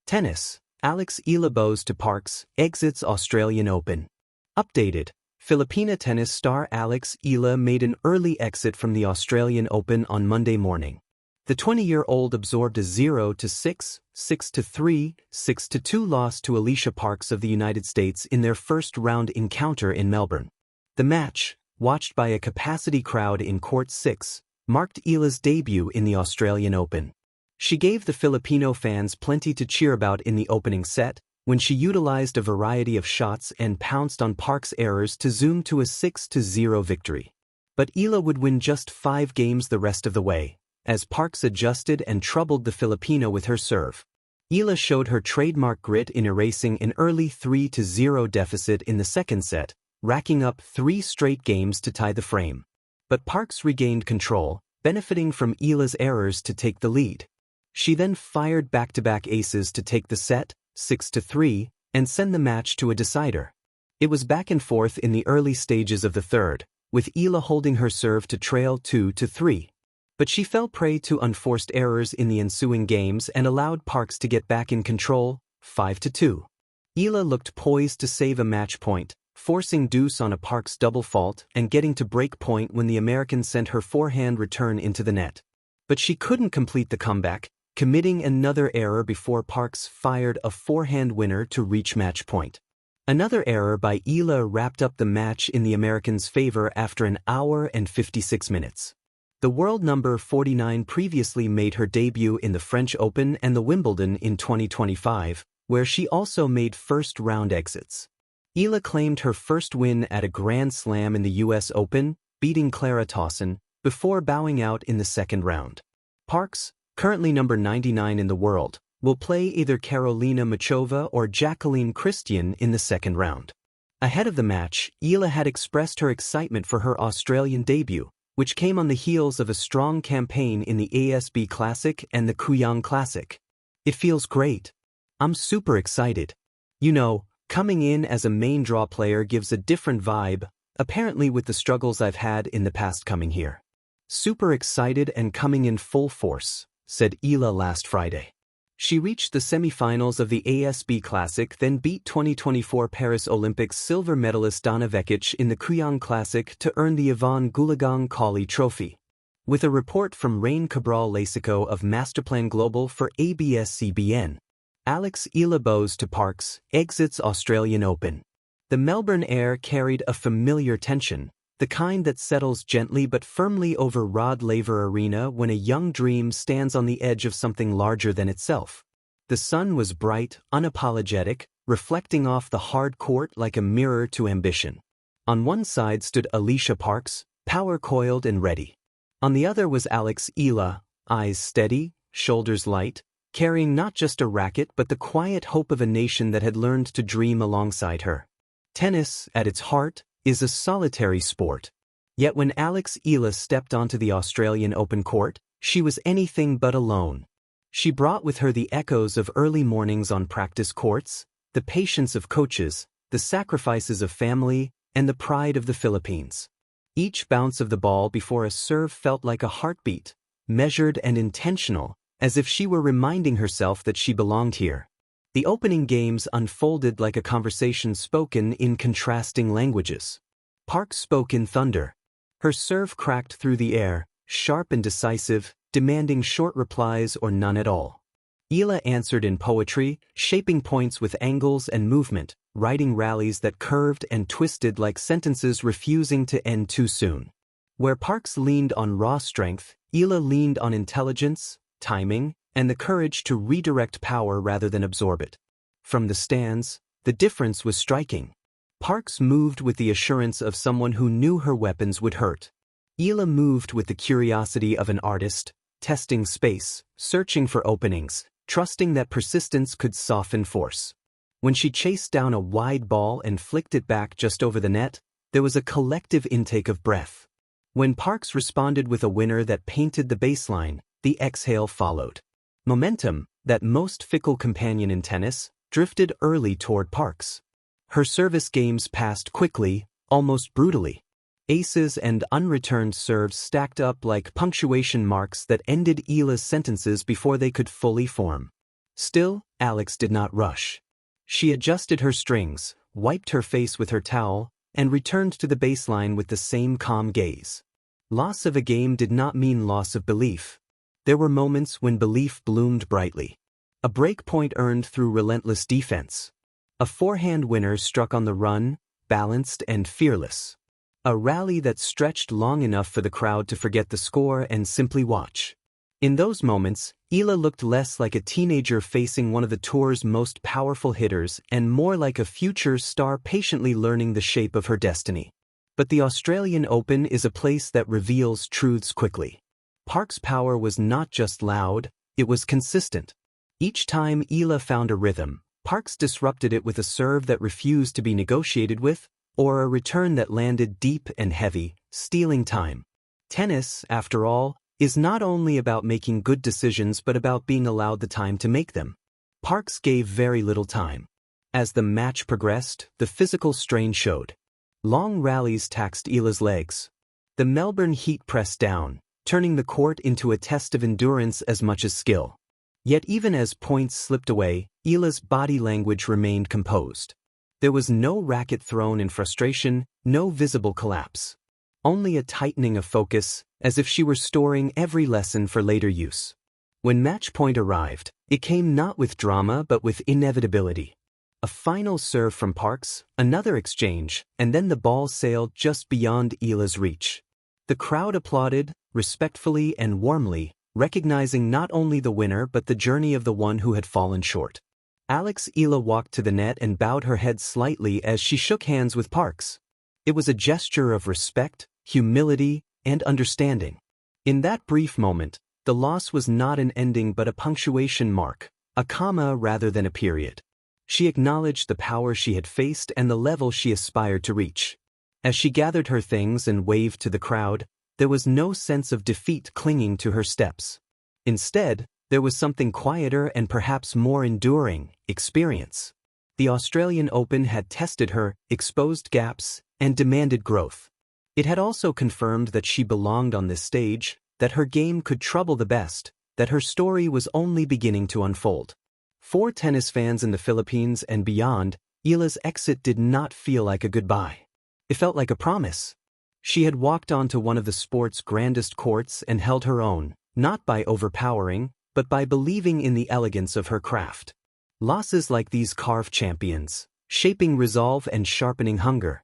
Tennis. Eala bows to Parks, exits Australian Open. Updated. Filipina tennis star Eala made an early exit from the Australian Open on Monday morning. The 20-year-old absorbed a 0-6, 6-3, 6-2 loss to Alicia Parks of the United States in their first-round encounter in Melbourne. The match, watched by a capacity crowd in Court 6, marked Eala's debut in the Australian Open. She gave the Filipino fans plenty to cheer about in the opening set, when she utilized a variety of shots and pounced on Parks' errors to zoom to a 6-0 victory. But Eala would win just 5 games the rest of the way, as Parks adjusted and troubled the Filipino with her serve. Eala showed her trademark grit in erasing an early 3-0 deficit in the second set, racking up 3 straight games to tie the frame. But Parks regained control, benefiting from Eala's errors to take the lead. She then fired back-to-back aces to take the set, 6-3, and send the match to a decider. It was back and forth in the early stages of the third, with Eala holding her serve to trail 2-3. But she fell prey to unforced errors in the ensuing games and allowed Parks to get back in control, 5-2. Eala looked poised to save a match point, forcing deuce on a Parks double fault and getting to break point when the American sent her forehand return into the net. But she couldn't complete the comeback, committing another error before Parks fired a forehand winner to reach match point. Another error by Eala wrapped up the match in the Americans' favor after an hour and 56 minutes. The world number 49 previously made her debut in the French Open and the Wimbledon in 2025, where she also made first-round exits. Eala claimed her first win at a Grand Slam in the US Open, beating Clara Tauson, before bowing out in the second round. Parks, currently number 99 in the world, will play either Karolina Muchova or Jacqueline Christian in the second round. Ahead of the match, Eala had expressed her excitement for her Australian debut, which came on the heels of a strong campaign in the ASB Classic and the Kooyong Classic. "It feels great. I'm super excited. You know, coming in as a main draw player gives a different vibe, apparently with the struggles I've had in the past coming here. Super excited and coming in full force," said Eala last Friday. She reached the semifinals of the ASB Classic, then beat 2024 Paris Olympics silver medalist Donna Vekic in the Kooyong Classic to earn the Yvonne Goolagong Cawley Trophy. With a report from Rain Cabral-Lasico of Masterplan Global for ABS-CBN. Eala bows to Parks, exits Australian Open. The Melbourne air carried a familiar tension, the kind that settles gently but firmly over Rod Laver Arena when a young dream stands on the edge of something larger than itself. The sun was bright, unapologetic, reflecting off the hard court like a mirror to ambition. On one side stood Alicia Parks, power-coiled and ready. On the other was Eala, eyes steady, shoulders light, carrying not just a racket but the quiet hope of a nation that had learned to dream alongside her. Tennis, at its heart, is a solitary sport. Yet when Eala stepped onto the Australian Open court, she was anything but alone. She brought with her the echoes of early mornings on practice courts, the patience of coaches, the sacrifices of family, and the pride of the Philippines. Each bounce of the ball before a serve felt like a heartbeat, measured and intentional, as if she were reminding herself that she belonged here. The opening games unfolded like a conversation spoken in contrasting languages. Parks spoke in thunder. Her serve cracked through the air, sharp and decisive, demanding short replies or none at all. Eala answered in poetry, shaping points with angles and movement, writing rallies that curved and twisted like sentences refusing to end too soon. Where Parks leaned on raw strength, Eala leaned on intelligence, timing, and the courage to redirect power rather than absorb it. From the stands, the difference was striking. Parks moved with the assurance of someone who knew her weapons would hurt. Eala moved with the curiosity of an artist, testing space, searching for openings, trusting that persistence could soften force. When she chased down a wide ball and flicked it back just over the net, there was a collective intake of breath. When Parks responded with a winner that painted the baseline, the exhale followed. Momentum, that most fickle companion in tennis, drifted early toward Parks. Her service games passed quickly, almost brutally. Aces and unreturned serves stacked up like punctuation marks that ended Eala's sentences before they could fully form. Still, Alex did not rush. She adjusted her strings, wiped her face with her towel, and returned to the baseline with the same calm gaze. Loss of a game did not mean loss of belief. There were moments when belief bloomed brightly. A break point earned through relentless defense. A forehand winner struck on the run, balanced and fearless. A rally that stretched long enough for the crowd to forget the score and simply watch. In those moments, Eala looked less like a teenager facing one of the tour's most powerful hitters and more like a future star patiently learning the shape of her destiny. But the Australian Open is a place that reveals truths quickly. Park's power was not just loud, it was consistent. Each time Eala found a rhythm, Parks disrupted it with a serve that refused to be negotiated with, or a return that landed deep and heavy, stealing time. Tennis, after all, is not only about making good decisions but about being allowed the time to make them. Parks gave very little time. As the match progressed, the physical strain showed. Long rallies taxed Eala's legs. The Melbourne heat pressed down, turning the court into a test of endurance as much as skill. Yet even as points slipped away, Eala's body language remained composed. There was no racket thrown in frustration, no visible collapse. Only a tightening of focus, as if she were storing every lesson for later use. When match point arrived, it came not with drama but with inevitability. A final serve from Parks, another exchange, and then the ball sailed just beyond Eala's reach. The crowd applauded, respectfully and warmly, recognizing not only the winner but the journey of the one who had fallen short. Eala walked to the net and bowed her head slightly as she shook hands with Parks. It was a gesture of respect, humility, and understanding. In that brief moment, the loss was not an ending but a punctuation mark, a comma rather than a period. She acknowledged the power she had faced and the level she aspired to reach. As she gathered her things and waved to the crowd, there was no sense of defeat clinging to her steps. Instead, there was something quieter and perhaps more enduring: experience. The Australian Open had tested her, exposed gaps, and demanded growth. It had also confirmed that she belonged on this stage, that her game could trouble the best, that her story was only beginning to unfold. For tennis fans in the Philippines and beyond, Eala's exit did not feel like a goodbye. It felt like a promise. She had walked onto one of the sport's grandest courts and held her own, not by overpowering, but by believing in the elegance of her craft. Losses like these carve champions, shaping resolve and sharpening hunger.